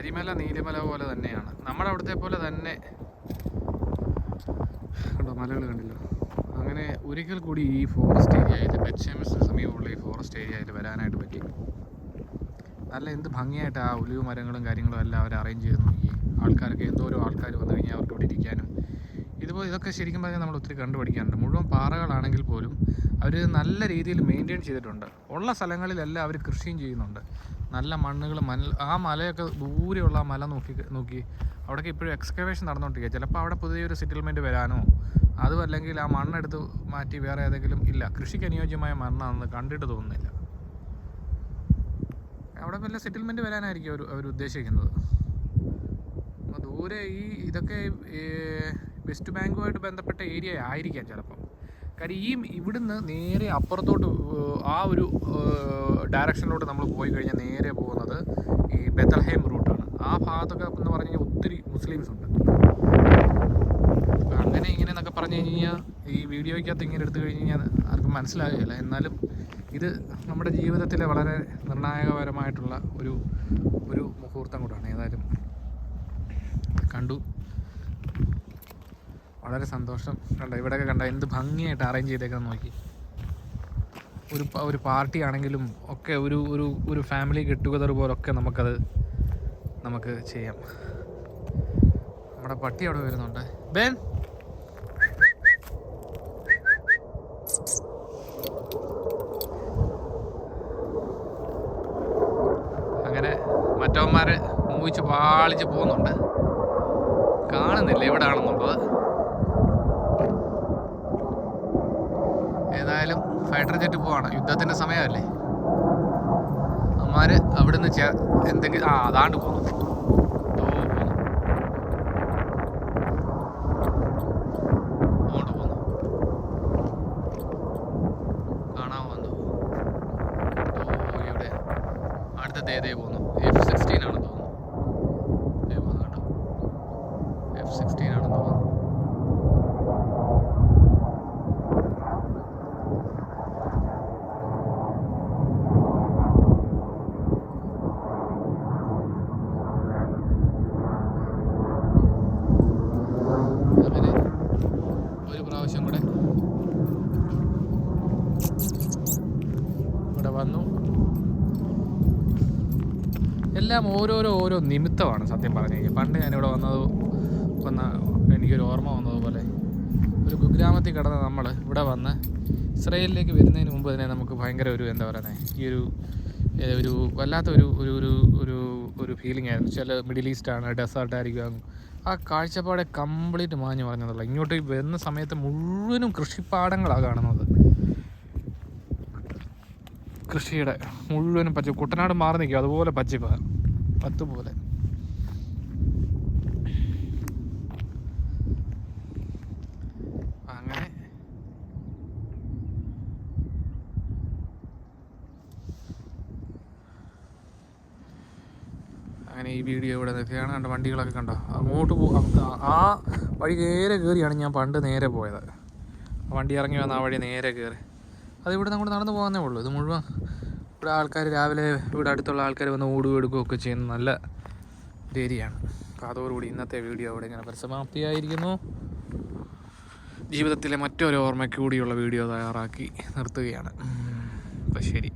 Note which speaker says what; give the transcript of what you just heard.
Speaker 1: കരിമല നീലിമല പോലെ തന്നെയാണ്, നമ്മുടെ അവിടുത്തെ പോലെ തന്നെ. കണ്ടോ മലകൾ കണ്ടില്ലോ. അങ്ങനെ ഒരിക്കൽ കൂടി ഈ ഫോറസ്റ്റ് ഏരിയയിൽ, പെറ്റ്ഷേമസിന് സമീപമുള്ള ഈ ഫോറസ്റ്റ് ഏരിയയിൽ വരാനായിട്ട് പറ്റി. നല്ല എന്ത് ഭംഗിയായിട്ട് ആ ഒലിവ് മരങ്ങളും കാര്യങ്ങളും എല്ലാം അവർ അറേഞ്ച് ചെയ്ത് നോക്കി. ആൾക്കാരൊക്കെ എന്തോരോ ആൾക്കാർ വന്നു കഴിഞ്ഞാൽ അവർക്ക് ഇവിടെ ഇരിക്കാനും ഇതൊക്കെ ശരിക്കും പറഞ്ഞാൽ നമ്മൾ ഒത്തിരി കണ്ടുപഠിക്കാനുണ്ട്. മുഴുവൻ പാറകളാണെങ്കിൽ പോലും അവർ നല്ല രീതിയിൽ മെയിൻറ്റെയിൻ ചെയ്തിട്ടുണ്ട്. ഉള്ള സ്ഥലങ്ങളിലെല്ലാം അവർ കൃഷിയും ചെയ്യുന്നുണ്ട്. നല്ല മണ്ണുകൾ, ആ മലയൊക്കെ ദൂരെയുള്ള ആ മല നോക്കി അവിടെയൊക്കെ ഇപ്പോഴും എക്സ്കവേഷൻ നടന്നുകൊണ്ടിരിക്കുക. ചിലപ്പോൾ അവിടെ പുതിയൊരു സെറ്റിൽമെൻറ്റ് വരാനോ അതും അല്ലെങ്കിൽ ആ മണ്ണെടുത്ത് മാറ്റി വേറെ ഏതെങ്കിലും ഇല്ല, കൃഷിക്ക് അനുയോജ്യമായ മണ്ണാണെന്ന് കണ്ടിട്ട് തോന്നുന്നില്ല. അവിടെ വല്ല സെറ്റിൽമെൻറ്റ് വരാനായിരിക്കും അവർ ഉദ്ദേശിക്കുന്നത്. അപ്പോൾ ദൂരെ ഇതൊക്കെ വെസ്റ്റ് ബാങ്കുമായിട്ട് ബന്ധപ്പെട്ട ഏരിയ ആയിരിക്കാം ചിലപ്പം. കാര്യം ഇവിടുന്ന് നേരെ അപ്പുറത്തോട്ട് ആ ഒരു ഡയറക്ഷനിലോട്ട് നമ്മൾ പോയി കഴിഞ്ഞാൽ നേരെ പോകുന്നത് ഈ ബെത്തൽഹേം റൂട്ടാണ്. ആ ഭാഗത്തൊക്കെ എന്ന് പറഞ്ഞു കഴിഞ്ഞാൽ ഒത്തിരി മുസ്ലിംസ് ഉണ്ട്. അങ്ങനെ ഇങ്ങനെ എന്നൊക്കെ പറഞ്ഞു കഴിഞ്ഞാൽ ഈ വീഡിയോയ്ക്കകത്ത് ഇങ്ങനെ എടുത്തു കഴിഞ്ഞ് കഴിഞ്ഞാൽ ആർക്കും മനസ്സിലാകുകയില്ല. എന്നാലും ഇത് നമ്മുടെ ജീവിതത്തിലെ വളരെ നിർണായകപരമായിട്ടുള്ള ഒരു മുഹൂർത്തം കൂടാണ്. ഏതായാലും കണ്ടു, വളരെ സന്തോഷം. കണ്ട ഇവിടെയൊക്കെ കണ്ട എന്ത് ഭംഗിയായിട്ട് അറേഞ്ച് ചെയ്തേക്കാൻ നോക്കി. ഒരു പാർട്ടി ആണെങ്കിലും ഒക്കെ ഒരു ഫാമിലി ഗെറ്റ് ടുഗദർ പോലൊക്കെ നമുക്ക് ചെയ്യാം. നമ്മുടെ പട്ടി അവിടെ വരുന്നുണ്ട്. ബെൻ അങ്ങനെ മറ്റവന്മാർ മൂവിച്ച് പാളിച്ച് പോകുന്നുണ്ട്. കാണുന്നില്ല എവിടെയാണെന്നുള്ളത്. ഏതായാലും ഫൈറ്റർ ജെറ്റ് പോവാണ്, യുദ്ധത്തിൻ്റെ സമയമല്ലേ. അവന്മാർ അവിടുന്ന് എന്തെങ്കിലും അതാണ്ട് പോകുന്നു. അങ്ങോട്ട് പോകുന്നു, കാണാൻ വന്നു. ഇവിടെ അടുത്ത ദേ പോകുന്നു. F-16 ആണെന്ന് തോന്നുന്നു. കേട്ടോ, F-16 ആണെന്ന് തോന്നുന്നു. അങ്ങനെ ഒരു പ്രാവശ്യം കൂടെ ഇവിടെ വന്നു. എല്ലാം ഓരോ നിമിത്തമാണ് സത്യം പറഞ്ഞു കഴിഞ്ഞാൽ. പണ്ട് ഞാനിവിടെ എനിക്കൊരു ഓർമ്മ വന്നതുപോലെ ഒരു കുഗ്രാമത്തിൽ കിടന്ന് നമ്മൾ ഇവിടെ വന്ന് ഇസ്രയേലിലേക്ക് വരുന്നതിന് മുമ്പ് തന്നെ നമുക്ക് ഭയങ്കര എന്താ പറയുന്നത്, ഒരു വല്ലാത്ത ഒരു ഫീലിംഗ് ആയിരുന്നു. ചില മിഡിൽ ഈസ്റ്റാണ്, ഡെസേർട്ടായിരിക്കും. ആ കാഴ്ചപ്പാടെ കംപ്ലീറ്റ് മാഞ്ഞു പറഞ്ഞതല്ല. ഇങ്ങോട്ട് വരുന്ന സമയത്ത് മുഴുവനും കൃഷിപ്പാടങ്ങളാണ് കാണുന്നത്. കൃഷിയുടെ മുഴുവനും കുട്ടനാട് മാറി നിൽക്കും, അതുപോലെ പത്ത് പോലെ. അങ്ങനെ ഈ വീഡിയോ ഇവിടെ നിൽക്കുകയാണ്. കണ്ട വണ്ടികളൊക്കെ കണ്ടോ, അങ്ങോട്ട് ആ വഴി നേരെ കയറിയാണ് ഞാൻ പണ്ട് നേരെ പോയത്. വണ്ടി ഇറങ്ങി വന്ന ആ വഴി നേരെ കയറി അതിവിടെ അങ്ങോട്ട് നടന്നു പോകാനേ ഉള്ളൂ. ഇത് മുഴുവൻ ഇവിടെ ആൾക്കാർ രാവിലെ ഇവിടെ അടുത്തുള്ള ആൾക്കാർ വന്ന് ഓടുകയൊക്കെ ചെയ്യുന്ന നല്ല ഒരു ഏരിയയാണ്. അപ്പോൾ അതോടുകൂടി ഇന്നത്തെ വീഡിയോ അവിടെ ഇങ്ങനെ പരിസമാപ്തിയായിരിക്കുന്നു. ജീവിതത്തിലെ മറ്റൊരു ഓർമ്മയ്ക്ക് കൂടിയുള്ള വീഡിയോ തയ്യാറാക്കി നിർത്തുകയാണ്. അപ്പോൾ ശരി.